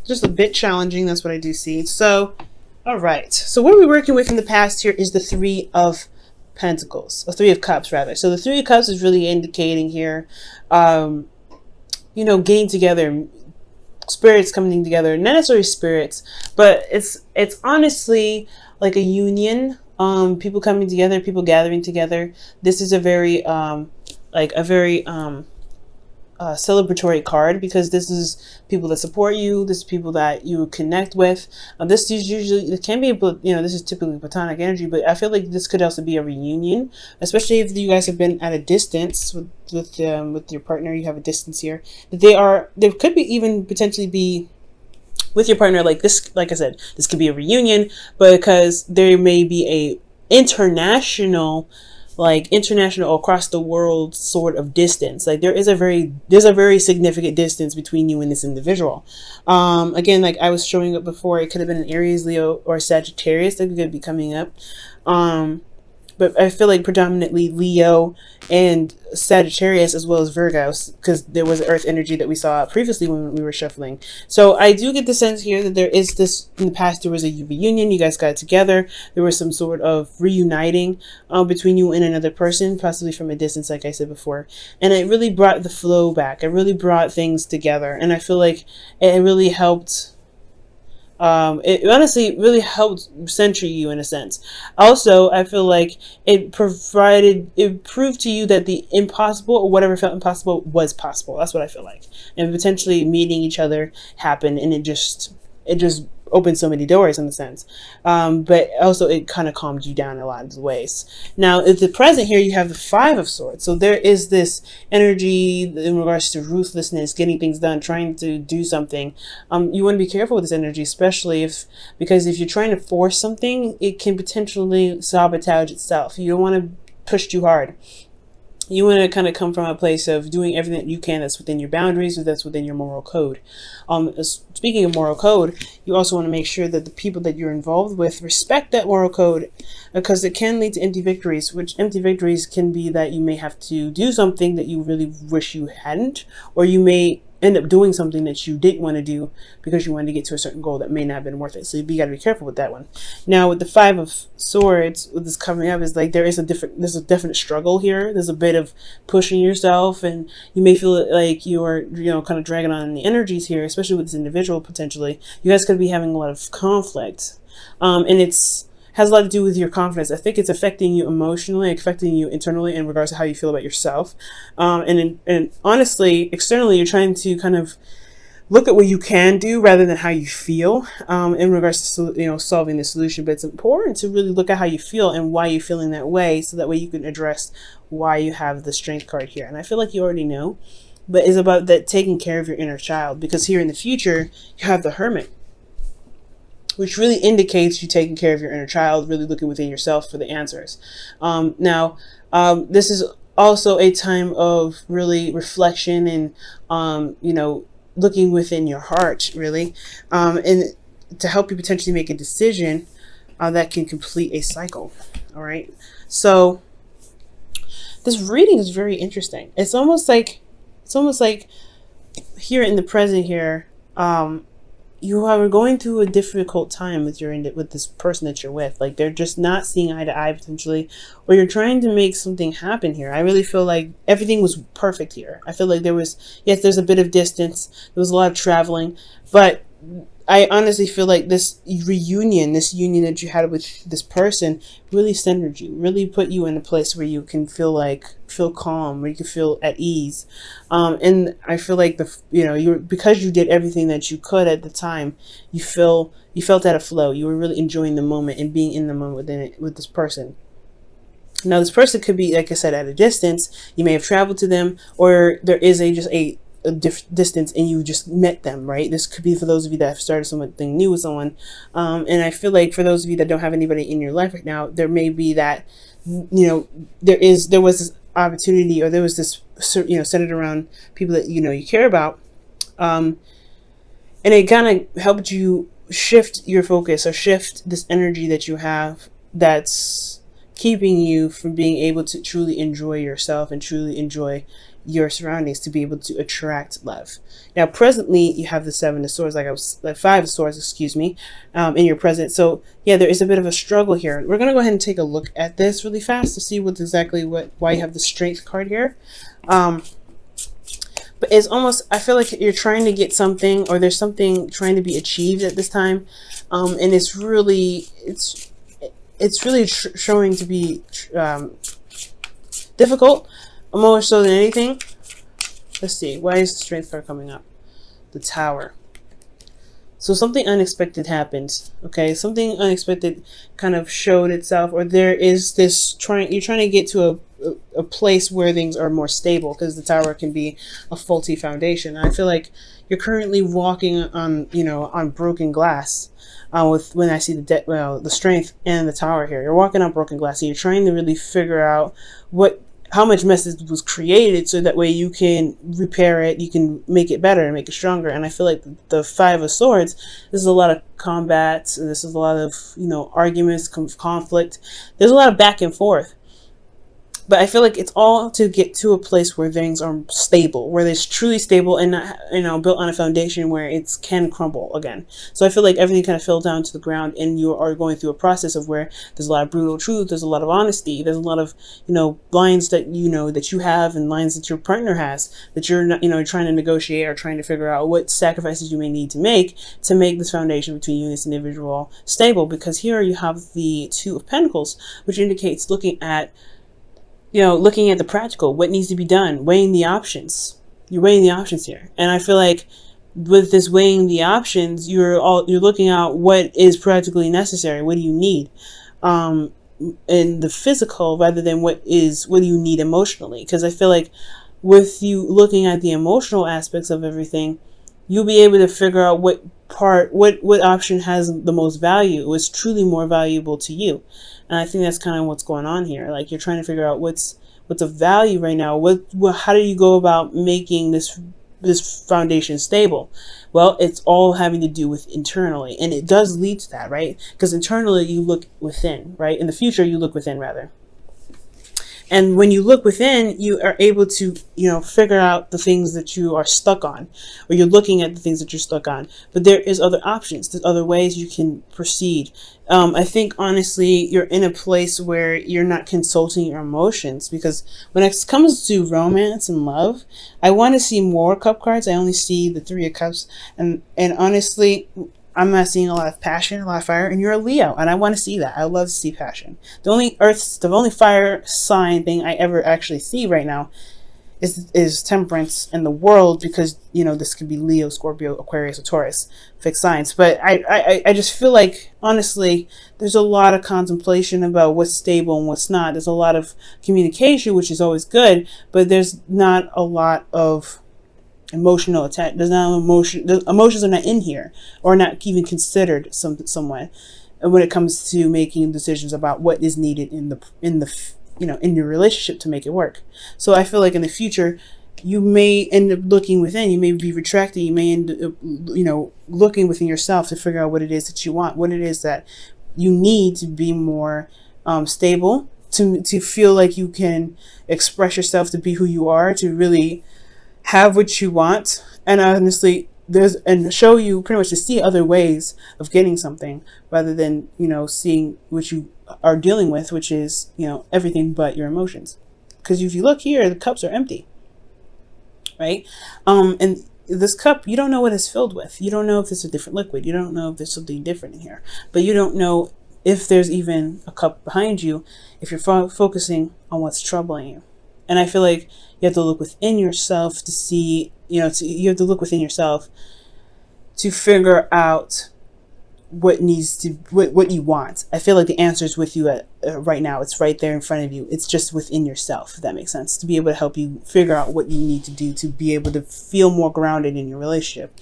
just a bit challenging. That's what I do see. So, all right. So what we're working with in the past here is the Three of Pentacles, or Three of Cups rather. So the Three of Cups is really indicating here, getting together, spirits coming together, not necessarily spirits, but it's honestly like a union. People coming together, people gathering together. This is a very celebratory card, because this is people that support you. This is people that you connect with. This is usually, it can be, this is typically platonic energy, but I feel like this could also be a reunion, especially if you guys have been at a distance with your partner. You have a distance here. There could be even potentially be with your partner, like this, like I said, this could be a reunion, but because there may be a international across the world sort of distance. Like there's a very significant distance between you and this individual. Again, like I was showing up before, it could have been an Aries, Leo, or Sagittarius that could be coming up. But I feel like predominantly Leo and Sagittarius, as well as Virgos, because there was Earth energy that we saw previously when we were shuffling. So I do get the sense here that there is this, in the past there was a reunion, you guys got together, there was some sort of reuniting between you and another person, possibly from a distance, like I said before. And it really brought the flow back. It really brought things together. And I feel like it really helped. It honestly really helped center you in a sense. Also, I feel like it proved to you that the impossible, or whatever felt impossible, was possible. That's what I feel like. And potentially meeting each other happened, and it just opened so many doors in a sense. But also it kind of calmed you down in a lot of ways. Now, at the present here, you have the Five of Swords. So there is this energy in regards to ruthlessness, getting things done, trying to do something. You want to be careful with this energy, especially because if you're trying to force something, it can potentially sabotage itself. You don't want to push too hard. You want to kind of come from a place of doing everything that you can that's within your boundaries, or that's within your moral code. Speaking of moral code, you also want to make sure that the people that you're involved with respect that moral code, because it can lead to empty victories, which empty victories can be that you may have to do something that you really wish you hadn't, or you may end up doing something that you didn't want to do because you wanted to get to a certain goal that may not have been worth it. So you got to be careful with that one. Now, with the Five of Swords, with this coming up, is like there's a definite struggle here. There's a bit of pushing yourself, and you may feel like you are, kind of dragging on the energies here, especially with this individual potentially. You guys could be having a lot of conflict, and has a lot to do with your confidence. I think it's affecting you emotionally, affecting you internally in regards to how you feel about yourself. And honestly, externally, you're trying to kind of look at what you can do rather than how you feel in regards to, solving the solution. But it's important to really look at how you feel and why you're feeling that way, so that way you can address why you have the Strength card here. And I feel like you already know, but it's about that taking care of your inner child, because here in the future, you have the Hermit, which really indicates you taking care of your inner child, really looking within yourself for the answers. This is also a time of really reflection and, looking within your heart, really, and to help you potentially make a decision that can complete a cycle. All right. So this reading is very interesting. It's almost like here in the present here, you are going through a difficult time with this person that you're with. Like they're just not seeing eye to eye potentially, or you're trying to make something happen here. I really feel like everything was perfect here. I feel like there's a bit of distance. There was a lot of traveling, but I honestly feel like this union that you had with this person really centered you, really put you in a place where you can feel calm, where you can feel at ease. And I feel like because you did everything that you could at the time, you felt at a flow. You were really enjoying the moment and being in the moment with this person. Now, this person could be, like I said, at a distance. You may have traveled to them, or there is a distance and you just met them, right? This could be for those of you that have started something new with someone. And I feel like for those of you that don't have anybody in your life right now, there may be that, there was this opportunity, or there was this, centered around people that, you care about. And it kind of helped you shift your focus, or shift this energy that you have that's keeping you from being able to truly enjoy yourself and truly enjoy your surroundings to be able to attract love. Now, presently, you have the Seven of Swords, like Five of Swords, excuse me, in your present. So, yeah, there is a bit of a struggle here. We're gonna go ahead and take a look at this really fast to see why you have the Strength card here. But it's almost, I feel like you're trying to get something, or there's something trying to be achieved at this time, and it's really showing to be difficult, more so than anything. Let's see, why is the Strength card coming up? The Tower. So something unexpected happened, okay? Something unexpected kind of showed itself, or there is this you're trying to get to a place where things are more stable, because the Tower can be a faulty foundation. And I feel like you're currently walking on, on broken glass. When I see the Strength and the Tower here, you're walking on broken glass, and you're trying to really figure out how much mess was created, so that way you can repair it, you can make it better and make it stronger. And I feel like the Five of Swords, this is a lot of combat, this is a lot of arguments, conflict. There's a lot of back and forth. But I feel like it's all to get to a place where things are stable, where it's truly stable and not, built on a foundation where it can crumble again. So I feel like everything kind of fell down to the ground, and you are going through a process of where there's a lot of brutal truth, there's a lot of honesty, there's a lot of, lines that that you have, and lines that your partner has, that you're not, trying to negotiate or trying to figure out what sacrifices you may need to make this foundation between you and this individual stable. Because here you have the Two of Pentacles, which indicates looking at the practical, what needs to be done, weighing the options. You're weighing the options here. And I feel like with this weighing the options, you're looking at what is practically necessary. What do you need? In the physical, rather than what do you need emotionally? Because I feel like with you looking at the emotional aspects of everything, you'll be able to figure out what option has the most value, what's truly more valuable to you. And I think that's kind of what's going on here. Like, you're trying to figure out what's of value right now. How do you go about making this foundation stable? Well, it's all having to do with internally, and it does lead to that, right? Because internally you look within, right? In the future you look within, rather. And when you look within, you are able to, figure out the things that you are stuck on, or you're looking at the things that you're stuck on. But there is other options. There's other ways you can proceed. I think, honestly, you're in a place where you're not consulting your emotions, because when it comes to romance and love, I want to see more Cup cards. I only see the Three of Cups. And honestly, I'm not seeing a lot of passion, a lot of fire, and you're a Leo, and I want to see that. I love to see passion. The only fire sign thing I ever actually see right now is Temperance in the world, because this could be Leo, Scorpio, Aquarius, or Taurus, fixed signs. But I just feel like, honestly, there's a lot of contemplation about what's stable and what's not. There's a lot of communication, which is always good, but there's not a lot of emotional attack. There's not emotion. The emotions are not in here, or not even considered somewhat when it comes to making decisions about what is needed in your relationship to make it work. So I feel like in the future you may end up looking within. You may be retracting. You may end up looking within yourself to figure out what it is that you want, what it is that you need to be more stable, to feel like you can express yourself, to be who you are, to really have what you want. And honestly, show you pretty much to see other ways of getting something, rather than seeing what you are dealing with, which is everything but your emotions. Because if you look here, the cups are empty, right? And this cup, you don't know what it's filled with. You don't know if it's a different liquid. You don't know if there's something different in here. But you don't know if there's even a cup behind you, if you're focusing on what's troubling you. And I feel like you have to look within yourself to see, you have to look within yourself to figure out what you want. I feel like the answer is with you right now. It's right there in front of you. It's just within yourself, if that makes sense, to be able to help you figure out what you need to do to be able to feel more grounded in your relationship.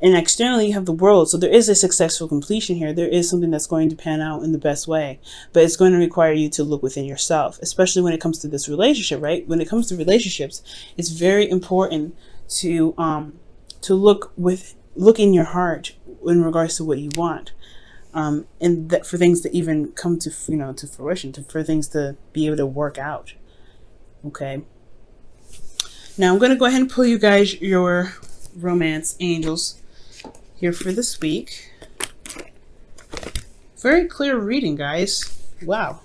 And externally, you have the World. So there is a successful completion here. There is something that's going to pan out in the best way. But it's going to require you to look within yourself, especially when it comes to this relationship, right? When it comes to relationships, it's very important to look in your heart in regards to what you want. And that for things to even come to, to fruition, for things to be able to work out. Okay. Now I'm going to go ahead and pull you guys your romance angels here for this week. Very clear reading, guys. Wow.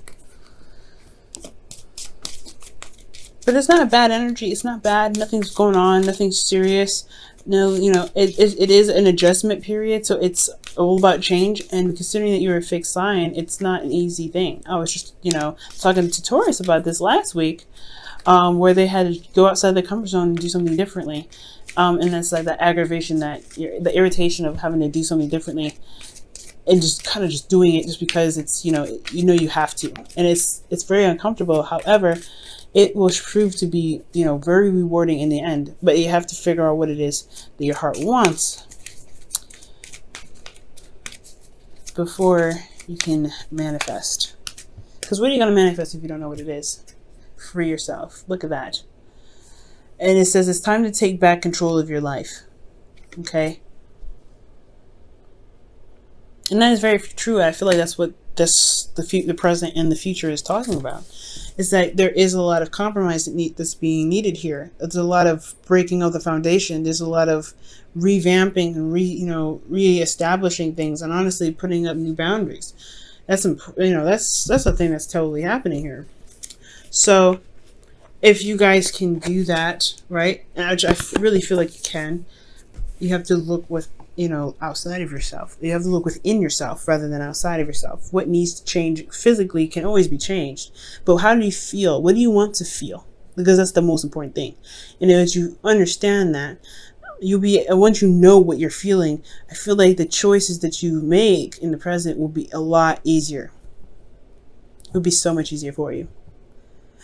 But it's not a bad energy. It's not bad. Nothing's going on. Nothing's serious. No, you know, it is an adjustment period. So it's all about change. And considering that you're a fixed sign, it's not an easy thing. I was just, you know, talking to Taurus about this last week, where they had to go outside their comfort zone and do something differently. And that's like that aggravation, that the irritation of having to do something differently and just kind of just doing it just because it's, you know you have to. And it's very uncomfortable. However, it will prove to be, you know, very rewarding in the end. But you have to figure out what it is that your heart wants before you can manifest. Because what are you going to manifest if you don't know what it is? Free yourself. Look at that. And it says it's time to take back control of your life. Okay? And that is very true. I feel like that's what the present and the future is talking about. Is that there is a lot of compromise that's being needed here. There's a lot of breaking of the foundation. There's a lot of revamping and reestablishing things, and honestly putting up new boundaries. That's a thing that's totally happening here. So if you guys can do that, right? And I really feel like you can. You have to look with, you know, outside of yourself. You have to look within yourself rather than outside of yourself. What needs to change physically can always be changed. But how do you feel? What do you want to feel? Because that's the most important thing. And as you understand that, once you know what you're feeling, I feel like the choices that you make in the present will be a lot easier. It will be so much easier for you.